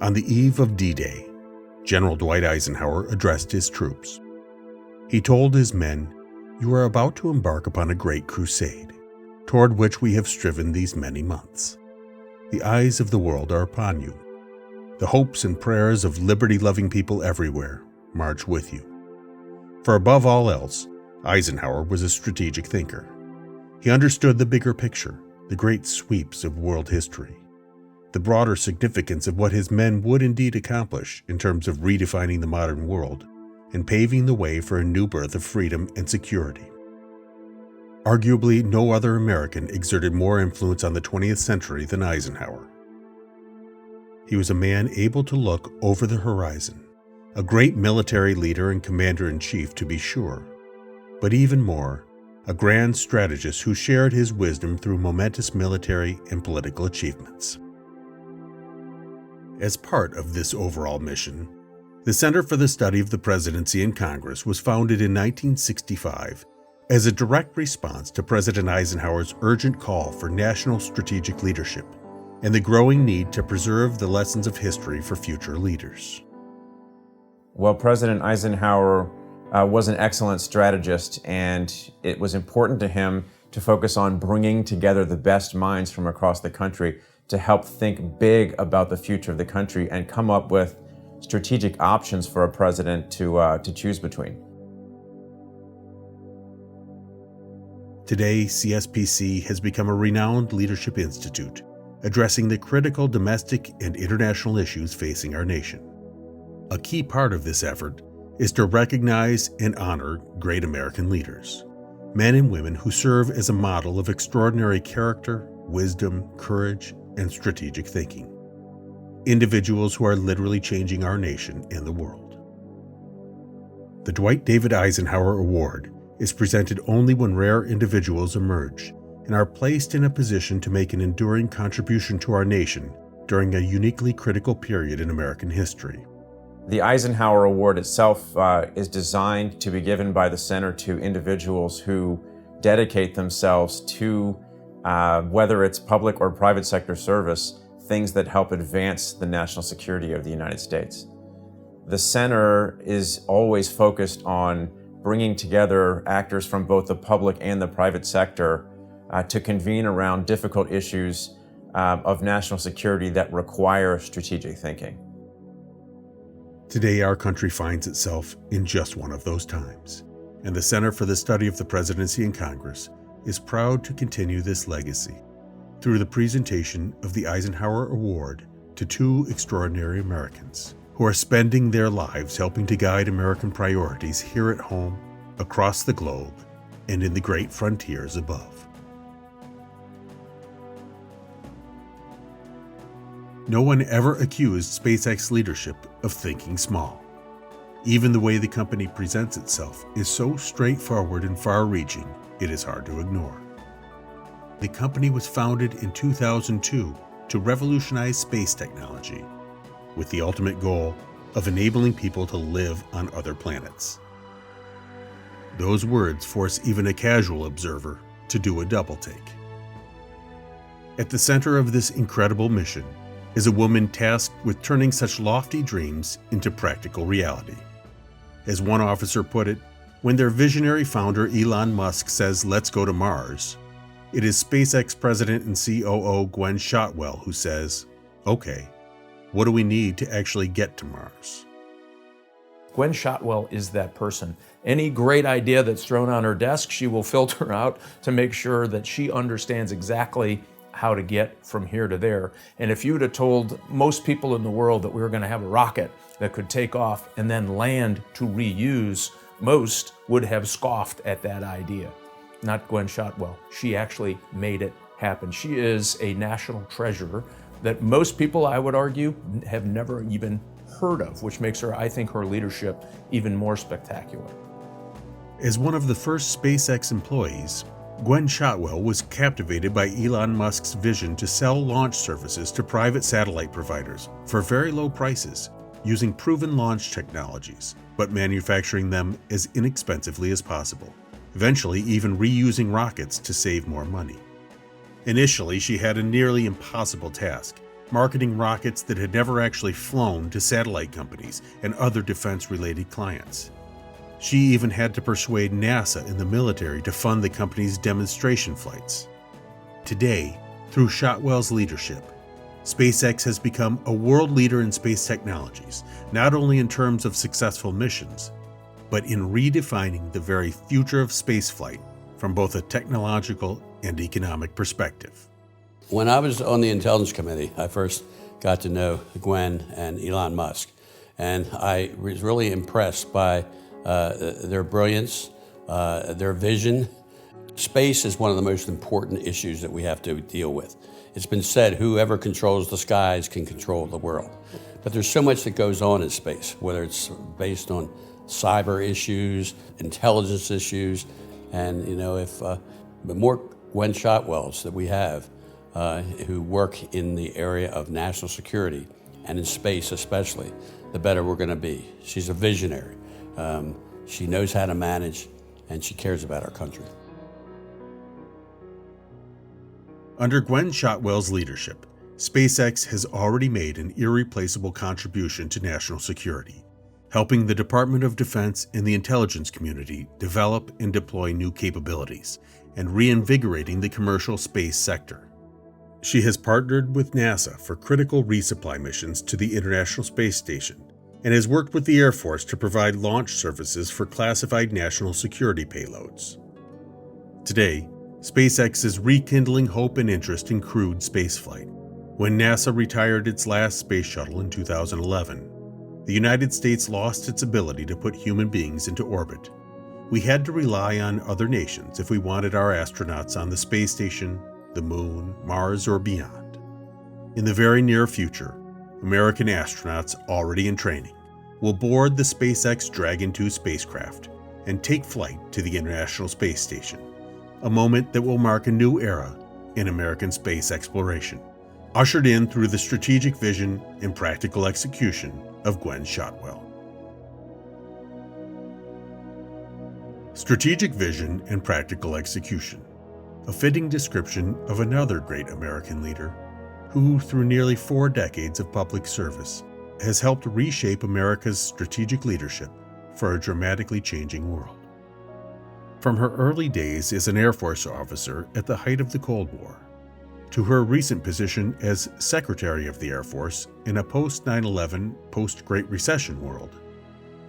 On the eve of D-Day, General Dwight Eisenhower addressed his troops. He told his men, "You are about to embark upon a great crusade, toward which we have striven these many months. The eyes of the world are upon you. The hopes and prayers of liberty-loving people everywhere march with you." For above all else, Eisenhower was a strategic thinker. He understood the bigger picture, the great sweeps of world history, the broader significance of what his men would indeed accomplish in terms of redefining the modern world and paving the way for a new birth of freedom and security. Arguably, no other American exerted more influence on the 20th century than Eisenhower. He was a man able to look over the horizon, a great military leader and commander-in-chief to be sure, but even more, a grand strategist who shared his wisdom through momentous military and political achievements. As part of this overall mission, the Center for the Study of the Presidency and Congress was founded in 1965 as a direct response to President Eisenhower's urgent call for national strategic leadership and the growing need to preserve the lessons of history for future leaders. Well, President Eisenhower was an excellent strategist, and it was important to him to focus on bringing together the best minds from across the country to help think big about the future of the country and come up with strategic options for a president to choose between. Today, CSPC has become a renowned leadership institute, addressing the critical domestic and international issues facing our nation. A key part of this effort is to recognize and honor great American leaders, men and women who serve as a model of extraordinary character, wisdom, courage, and strategic thinking. Individuals who are literally changing our nation and the world. The Dwight David Eisenhower Award is presented only when rare individuals emerge and are placed in a position to make an enduring contribution to our nation during a uniquely critical period in American history. The Eisenhower Award itself is designed to be given by the center to individuals who dedicate themselves to, whether it's public or private sector service, things that help advance the national security of the United States. The center is always focused on bringing together actors from both the public and the private sector to convene around difficult issues of national security that require strategic thinking. Today, our country finds itself in just one of those times, and the Center for the Study of the Presidency and Congress is proud to continue this legacy through the presentation of the Eisenhower Award to two extraordinary Americans who are spending their lives helping to guide American priorities here at home, across the globe, and in the great frontiers above. No one ever accused SpaceX leadership of thinking small. Even the way the company presents itself is so straightforward and far-reaching, it is hard to ignore. The company was founded in 2002 to revolutionize space technology, with the ultimate goal of enabling people to live on other planets. Those words force even a casual observer to do a double-take. At the center of this incredible mission is a woman tasked with turning such lofty dreams into practical reality. As one officer put it, when their visionary founder Elon Musk says, "Let's go to Mars," it is SpaceX President and COO Gwynne Shotwell who says, "Okay, what do we need to actually get to Mars?" Gwynne Shotwell is that person. Any great idea that's thrown on her desk, she will filter out to make sure that she understands exactly how to get from here to there. And if you'd have told most people in the world that we were going to have a rocket that could take off and then land to reuse, most would have scoffed at that idea. Not Gwynne Shotwell. She actually made it happen. She is a national treasure that most people, I would argue, have never even heard of, which makes her, I think, her leadership even more spectacular. As one of the first SpaceX employees, Gwynne Shotwell was captivated by Elon Musk's vision to sell launch services to private satellite providers for very low prices, using proven launch technologies, but manufacturing them as inexpensively as possible, eventually even reusing rockets to save more money. Initially, she had a nearly impossible task, marketing rockets that had never actually flown to satellite companies and other defense-related clients. She even had to persuade NASA and the military to fund the company's demonstration flights. Today, through Shotwell's leadership, SpaceX has become a world leader in space technologies, not only in terms of successful missions, but in redefining the very future of spaceflight from both a technological and economic perspective. When I was on the Intelligence Committee, I first got to know Gwynne and Elon Musk, and I was really impressed by their brilliance, their vision. Space is one of the most important issues that we have to deal with. It's been said, whoever controls the skies can control the world. But there's so much that goes on in space, whether it's based on cyber issues, intelligence issues, and if the more Gwynne Shotwells that we have who work in the area of national security and in space especially, the better we're going to be. She's a visionary. She knows how to manage, and she cares about our country. Under Gwynne Shotwell's leadership, SpaceX has already made an irreplaceable contribution to national security, helping the Department of Defense and the intelligence community develop and deploy new capabilities, and reinvigorating the commercial space sector. She has partnered with NASA for critical resupply missions to the International Space Station, and has worked with the Air Force to provide launch services for classified national security payloads. Today, SpaceX is rekindling hope and interest in crewed spaceflight. When NASA retired its last space shuttle in 2011, the United States lost its ability to put human beings into orbit. We had to rely on other nations if we wanted our astronauts on the space station, the moon, Mars, or beyond. In the very near future, American astronauts already in training will board the SpaceX Dragon 2 spacecraft and take flight to the International Space Station, a moment that will mark a new era in American space exploration, ushered in through the strategic vision and practical execution of Gwynne Shotwell. Strategic vision and practical execution, a fitting description of another great American leader who, through nearly 4 decades of public service, has helped reshape America's strategic leadership for a dramatically changing world. From her early days as an Air Force officer at the height of the Cold War, to her recent position as Secretary of the Air Force in a post-9/11, post-Great Recession world,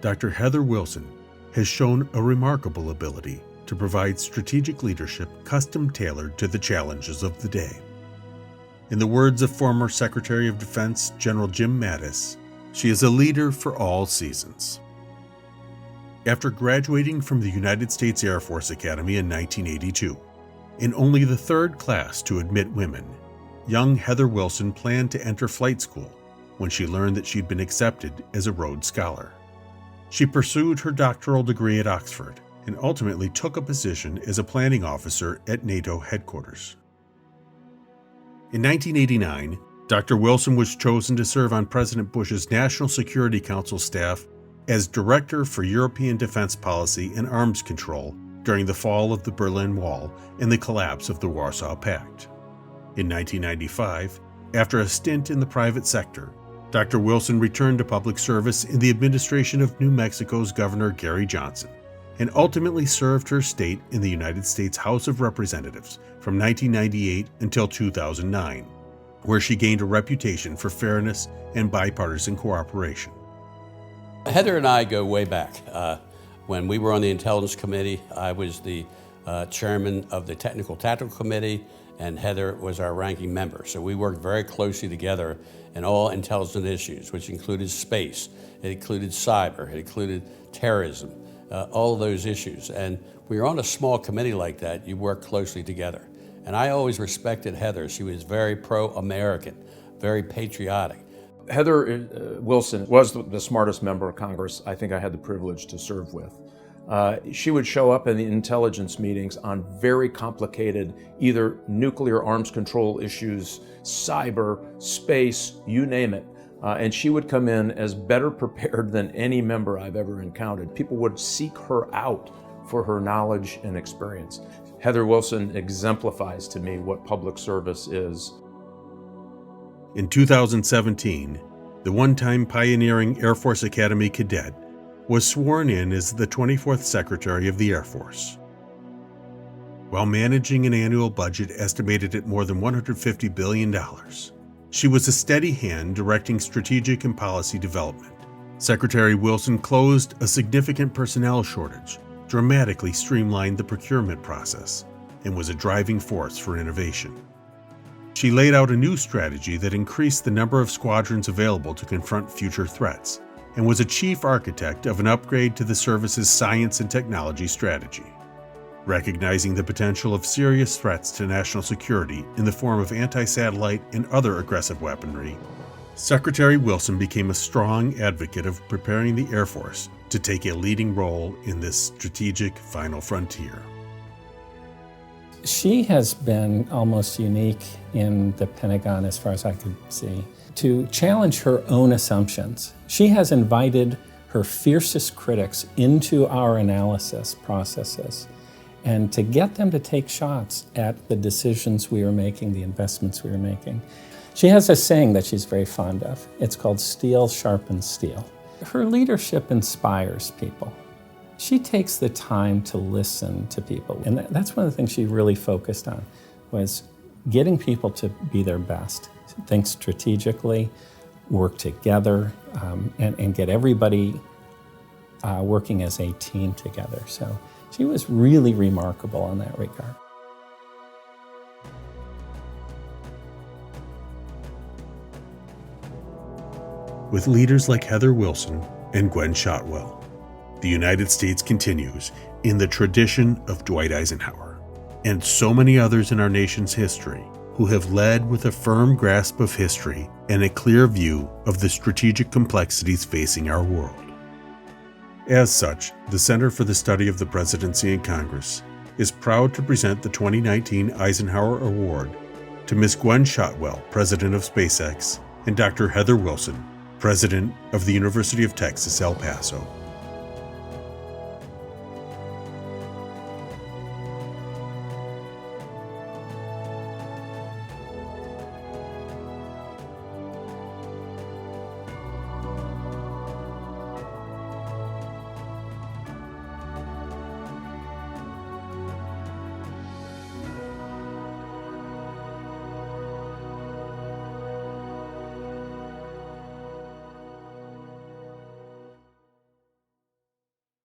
Dr. Heather Wilson has shown a remarkable ability to provide strategic leadership custom-tailored to the challenges of the day. In the words of former Secretary of Defense General Jim Mattis, she is a leader for all seasons. After graduating from the United States Air Force Academy in 1982, in only the 3rd class to admit women, young Heather Wilson planned to enter flight school when she learned that she'd been accepted as a Rhodes Scholar. She pursued her doctoral degree at Oxford and ultimately took a position as a planning officer at NATO headquarters. In 1989, Dr. Wilson was chosen to serve on President Bush's National Security Council staff as Director for European Defense Policy and Arms Control during the fall of the Berlin Wall and the collapse of the Warsaw Pact. In 1995, after a stint in the private sector, Dr. Wilson returned to public service in the administration of New Mexico's Governor Gary Johnson, and ultimately served her state in the United States House of Representatives from 1998 until 2009, where she gained a reputation for fairness and bipartisan cooperation. Heather and I go way back. When we were on the Intelligence Committee, I was the chairman of the Technical Tactical Committee, and Heather was our ranking member. So we worked very closely together in all intelligence issues, which included space, it included cyber, it included terrorism, all of those issues. And when you're on a small committee like that, you work closely together. And I always respected Heather. She was very pro-American, very patriotic. Heather Wilson was the smartest member of Congress I think I had the privilege to serve with. She would show up in the intelligence meetings on very complicated, either nuclear arms control issues, cyber, space, you name it. And she would come in as better prepared than any member I've ever encountered. People would seek her out for her knowledge and experience. Heather Wilson exemplifies to me what public service is. In 2017, the one-time pioneering Air Force Academy cadet was sworn in as the 24th Secretary of the Air Force. While managing an annual budget estimated at more than $150 billion, she was a steady hand directing strategic and policy development. Secretary Wilson closed a significant personnel shortage, dramatically streamlined the procurement process, and was a driving force for innovation. She laid out a new strategy that increased the number of squadrons available to confront future threats, and was a chief architect of an upgrade to the service's science and technology strategy. Recognizing the potential of serious threats to national security in the form of anti-satellite and other aggressive weaponry, Secretary Wilson became a strong advocate of preparing the Air Force to take a leading role in this strategic final frontier. She has been almost unique in the Pentagon, as far as I could see, to challenge her own assumptions. She has invited her fiercest critics into our analysis processes and to get them to take shots at the decisions we are making, the investments we are making. She has a saying that she's very fond of. It's called steel sharpens steel. Her leadership inspires people. She takes the time to listen to people, and that's one of the things she really focused on, was getting people to be their best, think strategically, work together, and get everybody working as a team together. So she was really remarkable in that regard. With leaders like Heather Wilson and Gwynne Shotwell, the United States continues in the tradition of Dwight Eisenhower and so many others in our nation's history who have led with a firm grasp of history and a clear view of the strategic complexities facing our world. As such, the Center for the Study of the Presidency and Congress is proud to present the 2019 Eisenhower Award to Ms. Gwynne Shotwell, President of SpaceX, and Dr. Heather Wilson, President of the University of Texas, El Paso.